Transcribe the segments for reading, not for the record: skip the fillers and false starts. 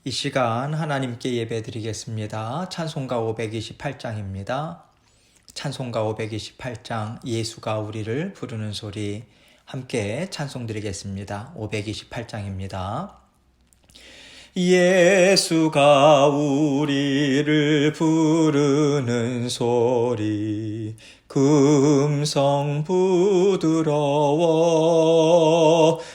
이 시간 하나님께 예배드리겠습니다. 찬송가 528장입니다. 찬송가 528장 예수가 우리를 부르는 소리 함께 찬송드리겠습니다. 528장입니다. 예수가 우리를 부르는 소리 금성 부드러워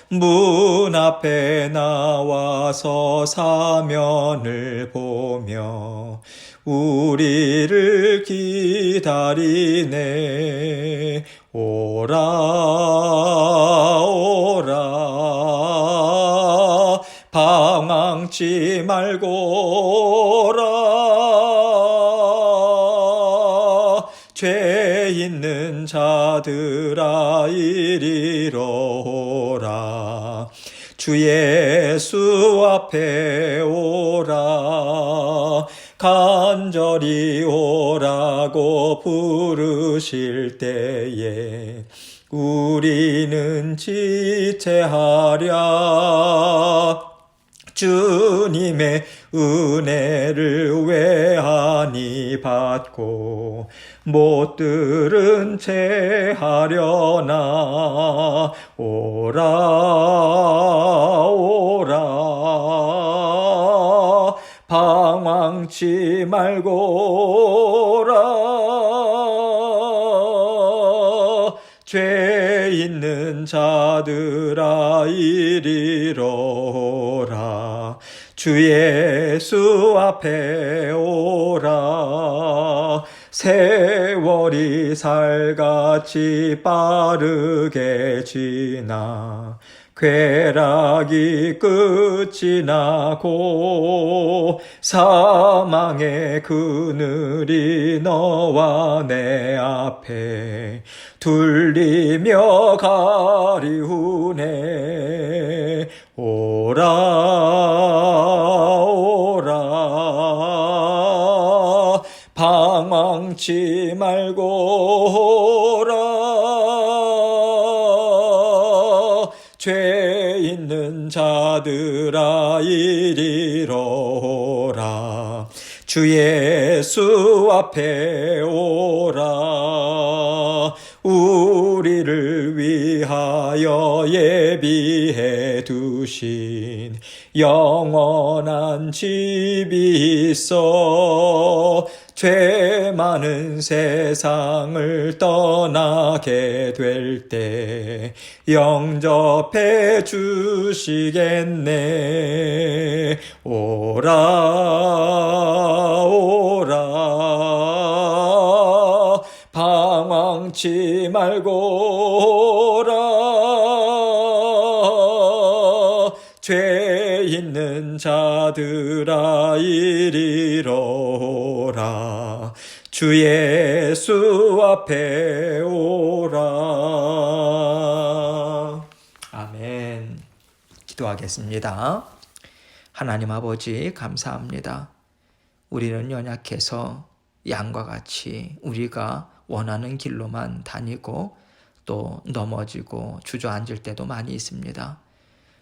문 앞에 나와서 사면을 보며 우리를 기다리네. 오라 오라 방황치 말고 오라. 죄 있는 자들아 이리로 오라. 주 예수 앞에 오라. 간절히 오라고 부르실 때에 우리는 지체하랴. 주님의 은혜를 외하니 받고 못 들은 채 하려나. 오라 오라 방황치 말고 오라. 죄 있는 자들아 이리로 오라. 주 예수 앞에 오라. 세월이 살같이 빠르게 지나 쾌락이 끝이 나고 사망의 그늘이 너와 내 앞에 둘리며 가리우네. 오라 오라 방황치 말고 오라. 죄 있는 자들아 이리로 오라. 주 예수 앞에 오라. 우리를 위하여 예비해 두신 영원한 집이 있어. 죄 많은 세상을 떠나게 될 때 영접해 주시겠네. 오라 오라 방황치 말고 오라. 죄 있는 자들아 이리로 오라. 주 예수 앞에 오라. 아멘. 기도하겠습니다. 하나님 아버지 감사합니다. 우리는 연약해서 양과 같이 우리가 원하는 길로만 다니고 또 넘어지고 주저앉을 때도 많이 있습니다.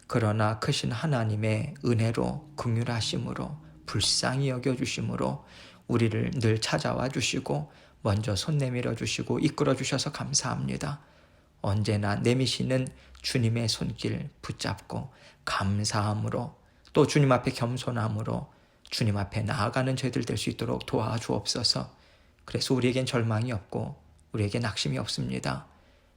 그러나 크신 하나님의 은혜로 긍휼하심으로 불쌍히 여겨주심으로 우리를 늘 찾아와 주시고 먼저 손 내밀어 주시고 이끌어 주셔서 감사합니다. 언제나 내미시는 주님의 손길 붙잡고 감사함으로 또 주님 앞에 겸손함으로 주님 앞에 나아가는 저희들 될 수 있도록 도와주옵소서. 그래서 우리에겐 절망이 없고 우리에겐 낙심이 없습니다.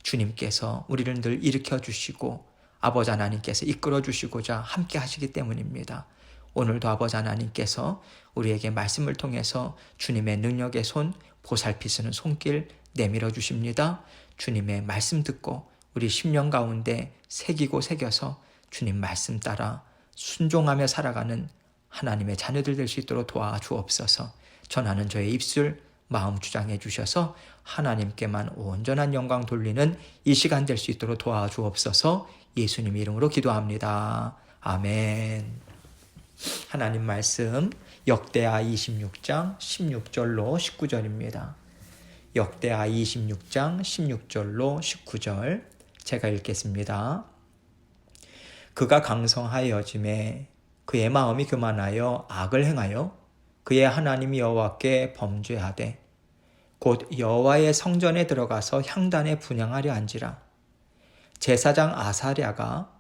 주님께서 우리를 늘 일으켜 주시고 아버지 하나님께서 이끌어 주시고자 함께 하시기 때문입니다. 오늘도 아버지 하나님께서 우리에게 말씀을 통해서 주님의 능력의 손, 보살피시는 손길 내밀어 주십니다. 주님의 말씀 듣고 우리 심령 가운데 새기고 새겨서 주님 말씀 따라 순종하며 살아가는 하나님의 자녀들 될 수 있도록 도와주옵소서. 전하는 저의 입술 마음 주장해 주셔서 하나님께만 온전한 영광 돌리는 이 시간 될 수 있도록 도와주옵소서. 예수님 이름으로 기도합니다. 아멘. 하나님 말씀 역대하 26장 16절로 19절입니다. 역대하 26장 16절로 19절 제가 읽겠습니다. 그가 강성하여짐에 그의 마음이 교만하여 악을 행하여 그의 하나님 여호와께 범죄하되 곧 여호와의 성전에 들어가서 향단에 분향하려 한지라. 제사장 아사랴가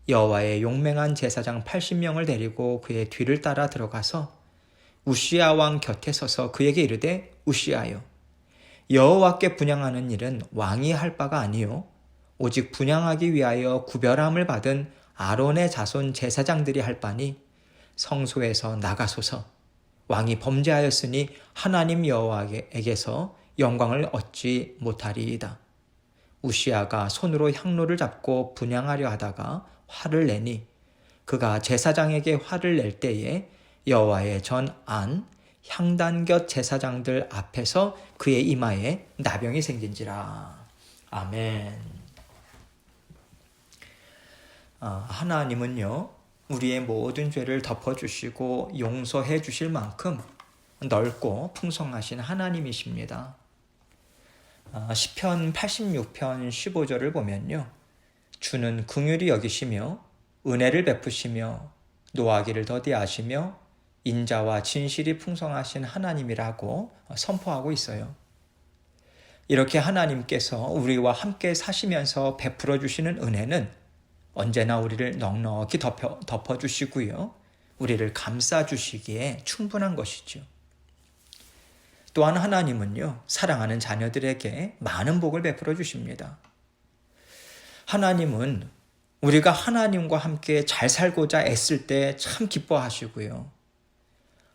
여호와의 용맹한 제사장 80명을 데리고 그의 뒤를 따라 들어가서 우시야 왕 곁에 서서 그에게 이르되 우시야여, 여호와께 분향하는 일은 왕이 할 바가 아니요 오직 분향하기 위하여 구별함을 받은 아론의 자손 제사장들이 할 바니 성소에서 나가소서. 왕이 범죄하였으니 하나님 여호와에게서 영광을 얻지 못하리이다. 우시야가 손으로 향로를 잡고 분향하려 하다가 화를 내니 그가 제사장에게 화를 낼 때에 여호와의 전 안 향단 곁 제사장들 앞에서 그의 이마에 나병이 생긴지라. 아멘. 하나님은요, 우리의 모든 죄를 덮어주시고 용서해 주실 만큼 넓고 풍성하신 하나님이십니다. 시편 86편 15절을 보면요, 주는 긍휼히 여기시며 은혜를 베푸시며 노하기를 더디하시며 인자와 진실이 풍성하신 하나님이라고 선포하고 있어요. 이렇게 하나님께서 우리와 함께 사시면서 베풀어 주시는 은혜는 언제나 우리를 넉넉히 덮어주시고요, 우리를 감싸주시기에 충분한 것이죠. 또한 하나님은요, 사랑하는 자녀들에게 많은 복을 베풀어 주십니다. 하나님은 우리가 하나님과 함께 잘 살고자 애쓸 때 참 기뻐하시고요,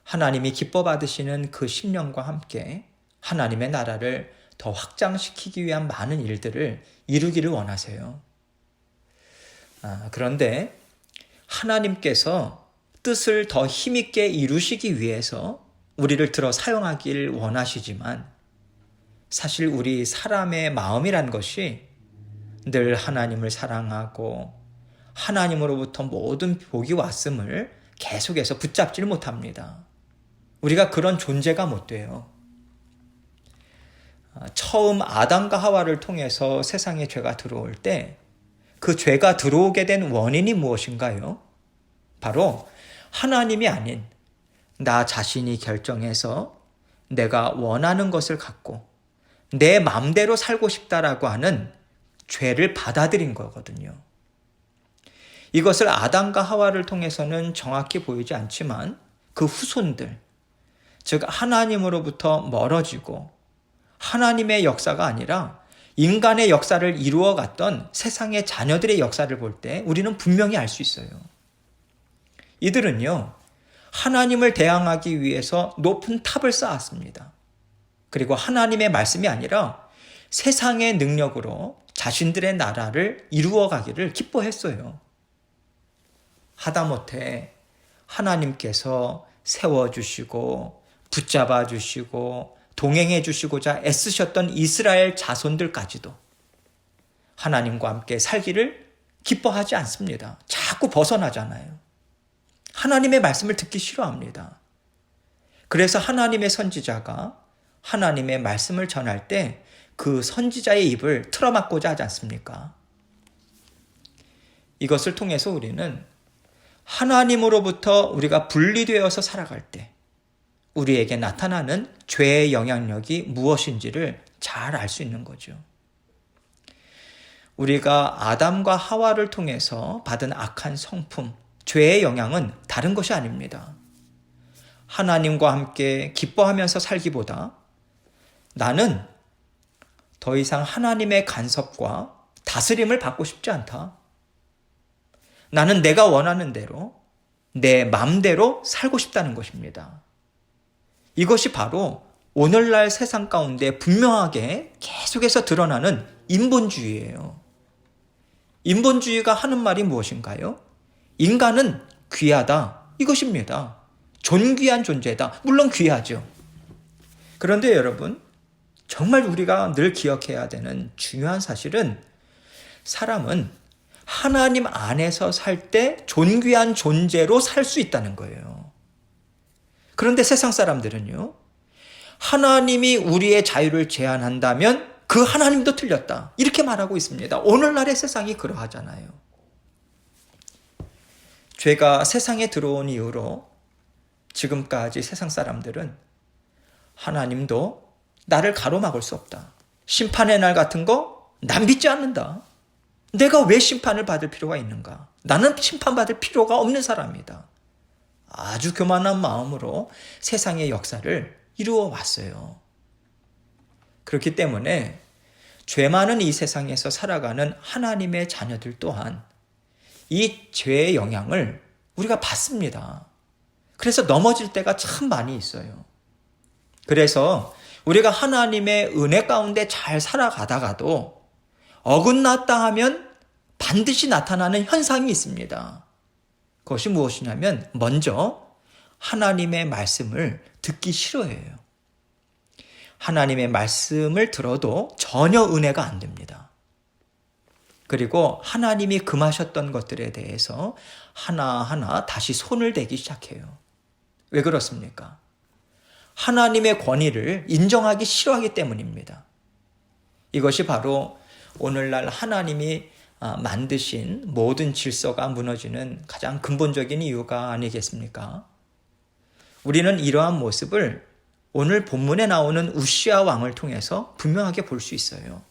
하나님이 기뻐 받으시는 그 심령과 함께 하나님의 나라를 더 확장시키기 위한 많은 일들을 이루기를 원하세요. 그런데 하나님께서 뜻을 더 힘있게 이루시기 위해서 우리를 들어 사용하길 원하시지만, 사실 우리 사람의 마음이란 것이 늘 하나님을 사랑하고 하나님으로부터 모든 복이 왔음을 계속해서 붙잡지를 못합니다. 우리가 그런 존재가 못 돼요. 처음 아담과 하와를 통해서 세상에 죄가 들어올 때 그 죄가 들어오게 된 원인이 무엇인가요? 바로 하나님이 아닌 나 자신이 결정해서 내가 원하는 것을 갖고 내 마음대로 살고 싶다라고 하는 죄를 받아들인 거거든요. 이것을 아담과 하와를 통해서는 정확히 보이지 않지만 그 후손들, 즉 하나님으로부터 멀어지고 하나님의 역사가 아니라 인간의 역사를 이루어갔던 세상의 자녀들의 역사를 볼 때 우리는 분명히 알 수 있어요. 이들은요, 하나님을 대항하기 위해서 높은 탑을 쌓았습니다. 그리고 하나님의 말씀이 아니라 세상의 능력으로 자신들의 나라를 이루어가기를 기뻐했어요. 하다못해 하나님께서 세워주시고 붙잡아주시고 동행해 주시고자 애쓰셨던 이스라엘 자손들까지도 하나님과 함께 살기를 기뻐하지 않습니다. 자꾸 벗어나잖아요. 하나님의 말씀을 듣기 싫어합니다. 그래서 하나님의 선지자가 하나님의 말씀을 전할 때 그 선지자의 입을 틀어막고자 하지 않습니까? 이것을 통해서 우리는 하나님으로부터 우리가 분리되어서 살아갈 때 우리에게 나타나는 죄의 영향력이 무엇인지를 잘 알 수 있는 거죠. 우리가 아담과 하와를 통해서 받은 악한 성품, 죄의 영향은 다른 것이 아닙니다. 하나님과 함께 기뻐하면서 살기보다 나는 더 이상 하나님의 간섭과 다스림을 받고 싶지 않다. 나는 내가 원하는 대로 내 마음대로 살고 싶다는 것입니다. 이것이 바로 오늘날 세상 가운데 분명하게 계속해서 드러나는 인본주의예요. 인본주의가 하는 말이 무엇인가요? 인간은 귀하다, 이것입니다. 존귀한 존재다. 물론 귀하죠. 그런데 여러분, 정말 우리가 늘 기억해야 되는 중요한 사실은 사람은 하나님 안에서 살 때 존귀한 존재로 살 수 있다는 거예요. 그런데 세상 사람들은요, 하나님이 우리의 자유를 제한한다면 그 하나님도 틀렸다, 이렇게 말하고 있습니다. 오늘날의 세상이 그러하잖아요. 죄가 세상에 들어온 이후로 지금까지 세상 사람들은 하나님도 나를 가로막을 수 없다. 심판의 날 같은 거 난 믿지 않는다. 내가 왜 심판을 받을 필요가 있는가? 나는 심판받을 필요가 없는 사람이다. 아주 교만한 마음으로 세상의 역사를 이루어 왔어요. 그렇기 때문에 죄 많은 이 세상에서 살아가는 하나님의 자녀들 또한 이 죄의 영향을 우리가 받습니다. 그래서 넘어질 때가 참 많이 있어요. 그래서 우리가 하나님의 은혜 가운데 잘 살아가다가도 어긋났다 하면 반드시 나타나는 현상이 있습니다. 그것이 무엇이냐면 먼저 하나님의 말씀을 듣기 싫어해요. 하나님의 말씀을 들어도 전혀 은혜가 안 됩니다. 그리고 하나님이 금하셨던 것들에 대해서 하나하나 다시 손을 대기 시작해요. 왜 그렇습니까? 하나님의 권위를 인정하기 싫어하기 때문입니다. 이것이 바로 오늘날 하나님이 만드신 모든 질서가 무너지는 가장 근본적인 이유가 아니겠습니까? 우리는 이러한 모습을 오늘 본문에 나오는 우시아 왕을 통해서 분명하게 볼 수 있어요.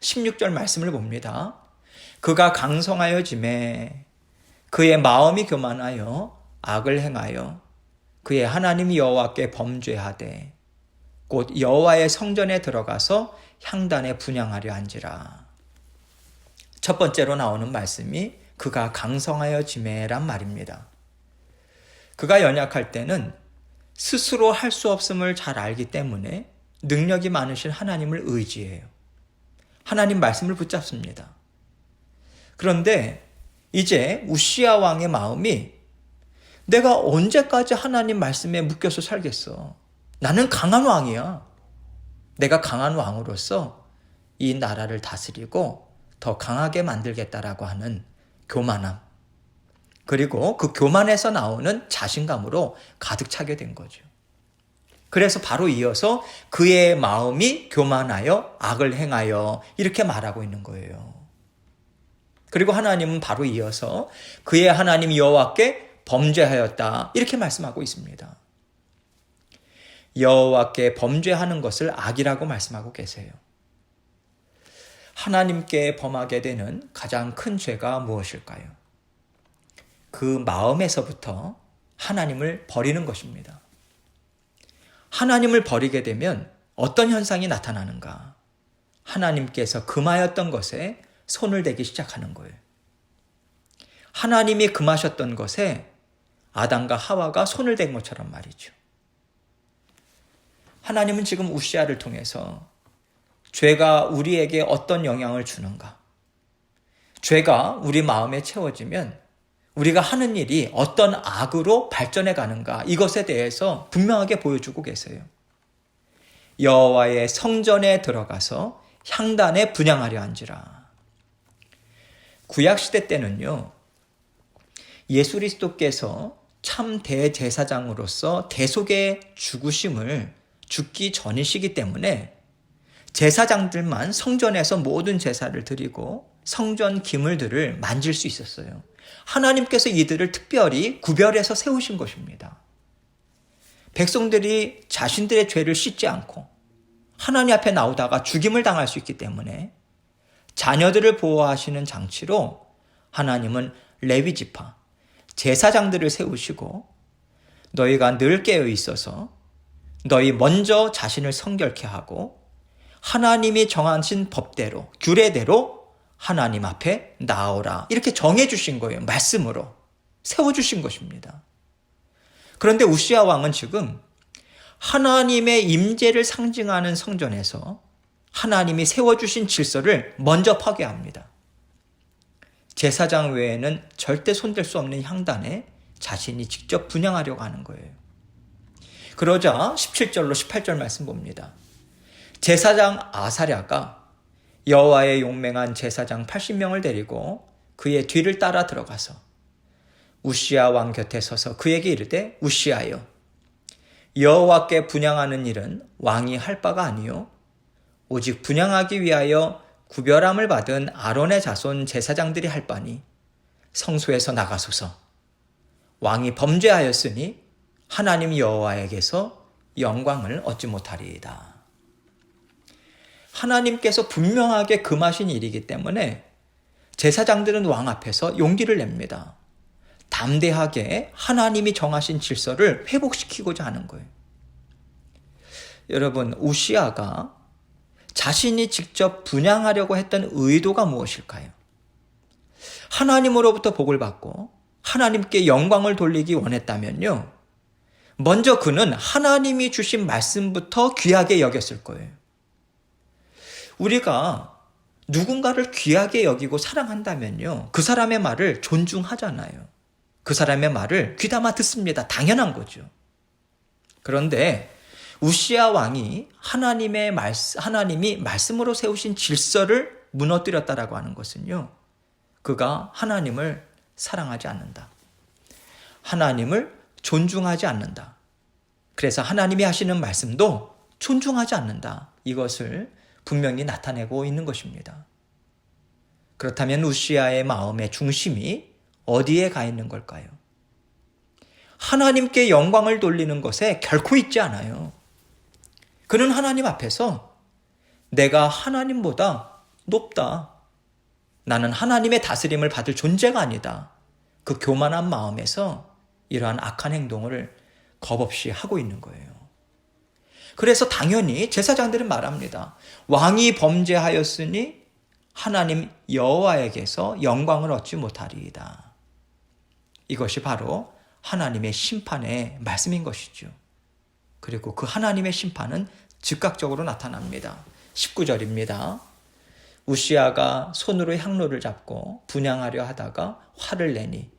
16절 말씀을 봅니다. 그가 강성하여 짐에 그의 마음이 교만하여 악을 행하여 그의 하나님 여호와께 범죄하되 곧 여호와의 성전에 들어가서 향단에 분향하려 한지라. 첫 번째로 나오는 말씀이 그가 강성하여 짐에란 말입니다. 그가 연약할 때는 스스로 할 수 없음을 잘 알기 때문에 능력이 많으신 하나님을 의지해요. 하나님 말씀을 붙잡습니다. 그런데 이제 우시아 왕의 마음이 내가 언제까지 하나님 말씀에 묶여서 살겠어. 나는 강한 왕이야. 내가 강한 왕으로서 이 나라를 다스리고 더 강하게 만들겠다라고 하는 교만함. 그리고 그 교만에서 나오는 자신감으로 가득 차게 된 거죠. 그래서 바로 이어서 그의 마음이 교만하여 악을 행하여 이렇게 말하고 있는 거예요. 그리고 하나님은 바로 이어서 그의 하나님 여호와께 범죄하였다 이렇게 말씀하고 있습니다. 여호와께 범죄하는 것을 악이라고 말씀하고 계세요. 하나님께 범하게 되는 가장 큰 죄가 무엇일까요? 그 마음에서부터 하나님을 버리는 것입니다. 하나님을 버리게 되면 어떤 현상이 나타나는가? 하나님께서 금하였던 것에 손을 대기 시작하는 거예요. 하나님이 금하셨던 것에 아담과 하와가 손을 댄 것처럼 말이죠. 하나님은 지금 우시아를 통해서 죄가 우리에게 어떤 영향을 주는가? 죄가 우리 마음에 채워지면 우리가 하는 일이 어떤 악으로 발전해 가는가? 이것에 대해서 분명하게 보여주고 계세요. 여호와의 성전에 들어가서 향단에 분향하려 한지라. 구약시대 때는요, 예수 그리스도께서 참 대제사장으로서 대속의 죽으심을 죽기 전이시기 때문에 제사장들만 성전에서 모든 제사를 드리고 성전 기물들을 만질 수 있었어요. 하나님께서 이들을 특별히 구별해서 세우신 것입니다. 백성들이 자신들의 죄를 씻지 않고 하나님 앞에 나오다가 죽임을 당할 수 있기 때문에 자녀들을 보호하시는 장치로 하나님은 레위 지파, 제사장들을 세우시고 너희가 늘 깨어 있어서 너희 먼저 자신을 성결케 하고 하나님이 정하신 법대로, 규례대로 하나님 앞에 나오라. 이렇게 정해주신 거예요. 말씀으로 세워주신 것입니다. 그런데 우시아 왕은 지금 하나님의 임재를 상징하는 성전에서 하나님이 세워주신 질서를 먼저 파괴합니다. 제사장 외에는 절대 손댈 수 없는 향단에 자신이 직접 분향하려고 하는 거예요. 그러자 17절로 18절 말씀 봅니다. 제사장 아사랴가 여호와의 용맹한 제사장 80명을 데리고 그의 뒤를 따라 들어가서 우시아 왕 곁에 서서 그에게 이르되 우시아여 여호와께 분향하는 일은 왕이 할 바가 아니요 오직 분향하기 위하여 구별함을 받은 아론의 자손 제사장들이 할 바니 성소에서 나가소서 왕이 범죄하였으니 하나님 여호와에게서 영광을 얻지 못하리이다. 하나님께서 분명하게 금하신 일이기 때문에 제사장들은 왕 앞에서 용기를 냅니다. 담대하게 하나님이 정하신 질서를 회복시키고자 하는 거예요. 여러분, 우시아가 자신이 직접 분향하려고 했던 의도가 무엇일까요? 하나님으로부터 복을 받고 하나님께 영광을 돌리기 원했다면요, 먼저 그는 하나님이 주신 말씀부터 귀하게 여겼을 거예요. 우리가 누군가를 귀하게 여기고 사랑한다면요, 그 사람의 말을 존중하잖아요. 그 사람의 말을 귀담아 듣습니다. 당연한 거죠. 그런데 우시아 왕이 하나님이 말씀으로 세우신 질서를 무너뜨렸다라고 하는 것은요, 그가 하나님을 사랑하지 않는다. 하나님을 존중하지 않는다. 그래서 하나님이 하시는 말씀도 존중하지 않는다. 이것을 분명히 나타내고 있는 것입니다. 그렇다면 우시아의 마음의 중심이 어디에 가 있는 걸까요? 하나님께 영광을 돌리는 것에 결코 있지 않아요. 그는 하나님 앞에서 내가 하나님보다 높다. 나는 하나님의 다스림을 받을 존재가 아니다. 그 교만한 마음에서 이러한 악한 행동을 겁없이 하고 있는 거예요. 그래서 당연히 제사장들은 말합니다. 왕이 범죄하였으니 하나님 여호와에게서 영광을 얻지 못하리이다. 이것이 바로 하나님의 심판의 말씀인 것이죠. 그리고 그 하나님의 심판은 즉각적으로 나타납니다. 19절입니다. 우시아가 손으로 향로를 잡고 분향하려 하다가 화를 내니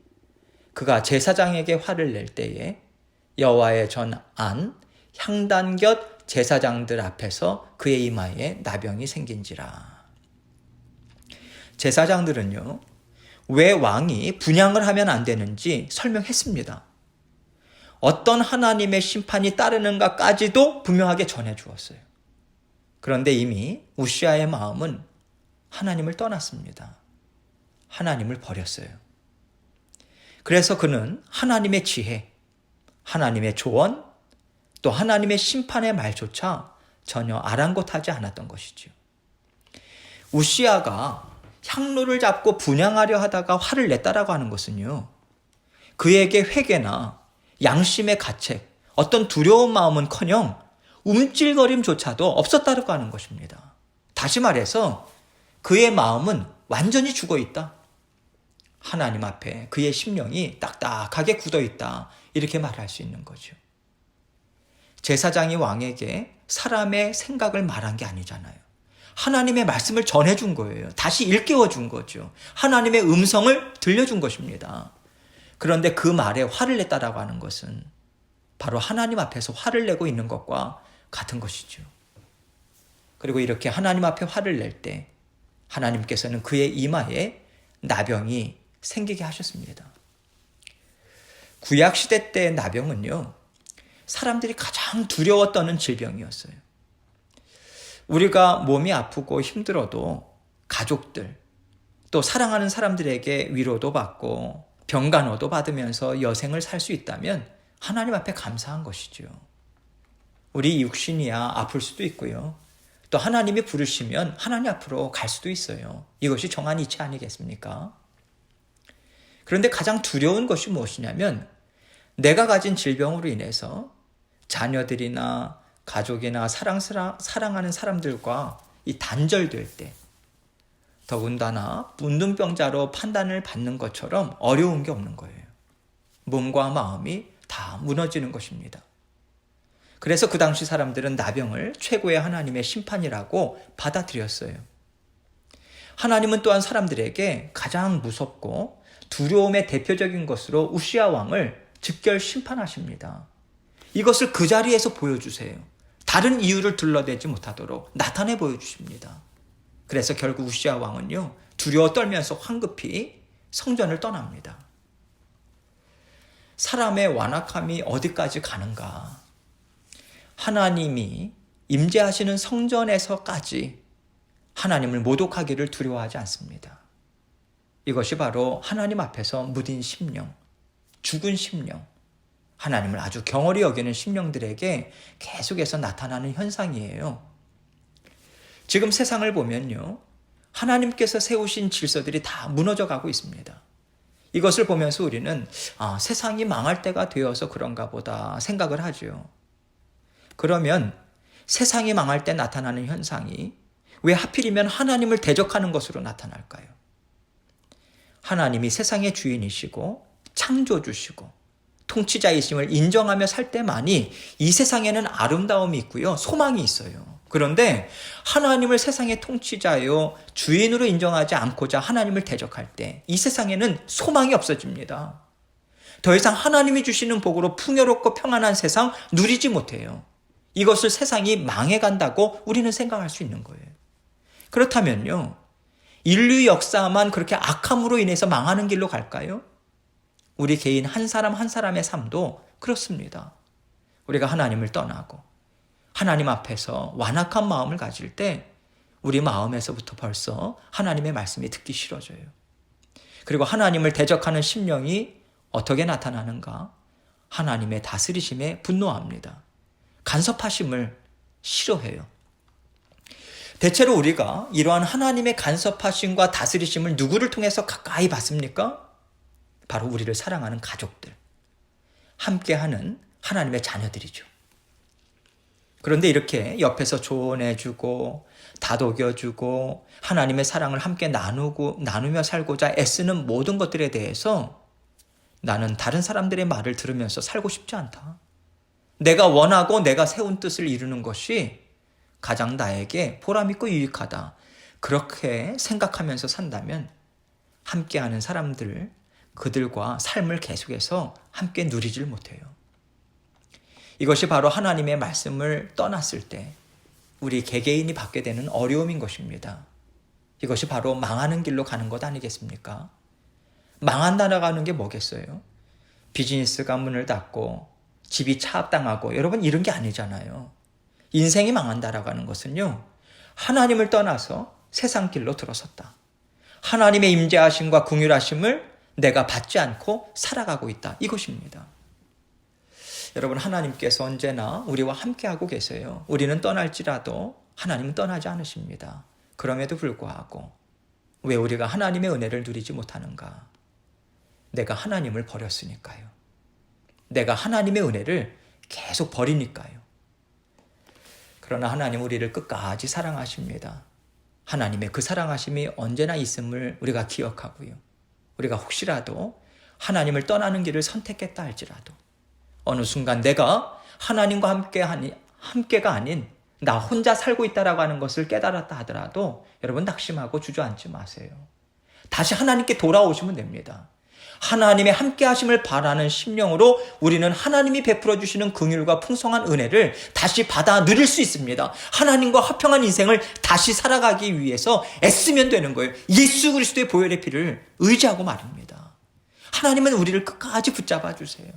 그가 제사장에게 화를 낼 때에 여호와의 전 안 향단 곁 제사장들 앞에서 그의 이마에 나병이 생긴지라. 제사장들은요, 왜 왕이 분향을 하면 안 되는지 설명했습니다. 어떤 하나님의 심판이 따르는가까지도 분명하게 전해 주었어요. 그런데 이미 우시아의 마음은 하나님을 떠났습니다. 하나님을 버렸어요. 그래서 그는 하나님의 지혜, 하나님의 조언, 또 하나님의 심판의 말조차 전혀 아랑곳하지 않았던 것이죠. 우시아가 향로를 잡고 분향하려 하다가 화를 냈다라고 하는 것은요, 그에게 회개나 양심의 가책, 어떤 두려운 마음은커녕 움찔거림조차도 없었다라고 하는 것입니다. 다시 말해서 그의 마음은 완전히 죽어 있다. 하나님 앞에 그의 심령이 딱딱하게 굳어 있다. 이렇게 말할 수 있는 거죠. 제사장이 왕에게 사람의 생각을 말한 게 아니잖아요. 하나님의 말씀을 전해준 거예요. 다시 일깨워준 거죠. 하나님의 음성을 들려준 것입니다. 그런데 그 말에 화를 냈다라고 하는 것은 바로 하나님 앞에서 화를 내고 있는 것과 같은 것이죠. 그리고 이렇게 하나님 앞에 화를 낼 때 하나님께서는 그의 이마에 나병이 생기게 하셨습니다. 구약시대 때의 나병은요, 사람들이 가장 두려워 떠는 질병이었어요. 우리가 몸이 아프고 힘들어도 가족들, 또 사랑하는 사람들에게 위로도 받고 병간호도 받으면서 여생을 살 수 있다면 하나님 앞에 감사한 것이죠. 우리 육신이야 아플 수도 있고요. 또 하나님이 부르시면 하나님 앞으로 갈 수도 있어요. 이것이 정한 이치 아니겠습니까? 그런데 가장 두려운 것이 무엇이냐면 내가 가진 질병으로 인해서 자녀들이나 가족이나 사랑하는 사람들과 이 단절될 때, 더군다나 문둥병자로 판단을 받는 것처럼 어려운 게 없는 거예요. 몸과 마음이 다 무너지는 것입니다. 그래서 그 당시 사람들은 나병을 최고의 하나님의 심판이라고 받아들였어요. 하나님은 또한 사람들에게 가장 무섭고 두려움의 대표적인 것으로 우시아 왕을 즉결 심판하십니다. 이것을 그 자리에서 보여주세요. 다른 이유를 둘러대지 못하도록 나타내 보여주십니다. 그래서 결국 우시아 왕은요, 두려워 떨면서 황급히 성전을 떠납니다. 사람의 완악함이 어디까지 가는가? 하나님이 임재하시는 성전에서까지 하나님을 모독하기를 두려워하지 않습니다. 이것이 바로 하나님 앞에서 무딘 심령, 죽은 심령, 하나님을 아주 경홀히 여기는 심령들에게 계속해서 나타나는 현상이에요. 지금 세상을 보면요, 하나님께서 세우신 질서들이 다 무너져 가고 있습니다. 이것을 보면서 우리는 세상이 망할 때가 되어서 그런가 보다 생각을 하죠. 그러면 세상이 망할 때 나타나는 현상이 왜 하필이면 하나님을 대적하는 것으로 나타날까요? 하나님이 세상의 주인이시고 창조주시고 통치자이심을 인정하며 살 때만이 이 세상에는 아름다움이 있고요, 소망이 있어요. 그런데 하나님을 세상의 통치자요 주인으로 인정하지 않고자 하나님을 대적할 때 이 세상에는 소망이 없어집니다. 더 이상 하나님이 주시는 복으로 풍요롭고 평안한 세상 누리지 못해요. 이것을 세상이 망해간다고 우리는 생각할 수 있는 거예요. 그렇다면요, 인류 역사만 그렇게 악함으로 인해서 망하는 길로 갈까요? 우리 개인 한 사람 한 사람의 삶도 그렇습니다. 우리가 하나님을 떠나고 하나님 앞에서 완악한 마음을 가질 때 우리 마음에서부터 벌써 하나님의 말씀이 듣기 싫어져요. 그리고 하나님을 대적하는 심령이 어떻게 나타나는가? 하나님의 다스리심에 분노합니다. 간섭하심을 싫어해요. 대체로 우리가 이러한 하나님의 간섭하심과 다스리심을 누구를 통해서 가까이 받습니까? 바로 우리를 사랑하는 가족들, 함께하는 하나님의 자녀들이죠. 그런데 이렇게 옆에서 조언해주고 다독여주고 하나님의 사랑을 함께 나누며 살고자 애쓰는 모든 것들에 대해서 나는 다른 사람들의 말을 들으면서 살고 싶지 않다. 내가 원하고 내가 세운 뜻을 이루는 것이 가장 나에게 보람있고 유익하다. 그렇게 생각하면서 산다면 함께하는 사람들, 그들과 삶을 계속해서 함께 누리질 못해요. 이것이 바로 하나님의 말씀을 떠났을 때 우리 개개인이 받게 되는 어려움인 것입니다. 이것이 바로 망하는 길로 가는 것 아니겠습니까? 망한다라고 하는 게 뭐겠어요? 비즈니스가 문을 닫고 집이 차압당하고, 여러분 이런 게 아니잖아요. 인생이 망한다라고 하는 것은요, 하나님을 떠나서 세상 길로 들어섰다. 하나님의 임재하심과 긍휼하심을 내가 받지 않고 살아가고 있다. 이것입니다. 여러분, 하나님께서 언제나 우리와 함께하고 계세요. 우리는 떠날지라도 하나님은 떠나지 않으십니다. 그럼에도 불구하고 왜 우리가 하나님의 은혜를 누리지 못하는가? 내가 하나님을 버렸으니까요. 내가 하나님의 은혜를 계속 버리니까요. 그러나 하나님 우리를 끝까지 사랑하십니다. 하나님의 그 사랑하심이 언제나 있음을 우리가 기억하고요. 우리가 혹시라도 하나님을 떠나는 길을 선택했다 할지라도 어느 순간 내가 하나님과 함께가 아닌 나 혼자 살고 있다라고 하는 것을 깨달았다 하더라도 여러분 낙심하고 주저앉지 마세요. 다시 하나님께 돌아오시면 됩니다. 하나님의 함께하심을 바라는 심령으로 우리는 하나님이 베풀어 주시는 긍휼과 풍성한 은혜를 다시 받아 누릴 수 있습니다. 하나님과 화평한 인생을 다시 살아가기 위해서 애쓰면 되는 거예요. 예수 그리스도의 보혈의 피를 의지하고 말입니다. 하나님은 우리를 끝까지 붙잡아 주세요.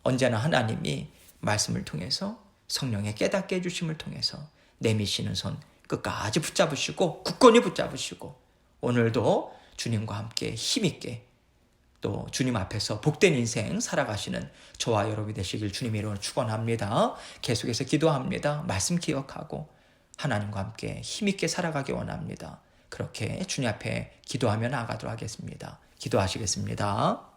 언제나 하나님이 말씀을 통해서 성령의 깨닫게 해주심을 통해서 내미시는 손 끝까지 붙잡으시고 굳건히 붙잡으시고 오늘도 주님과 함께 힘있게 또 주님 앞에서 복된 인생 살아가시는 저와 여러분이 되시길 주님의 이름으로 축원합니다. 계속해서 기도합니다. 말씀 기억하고 하나님과 함께 힘있게 살아가기 원합니다. 그렇게 주님 앞에 기도하며 나아가도록 하겠습니다. 기도하시겠습니다.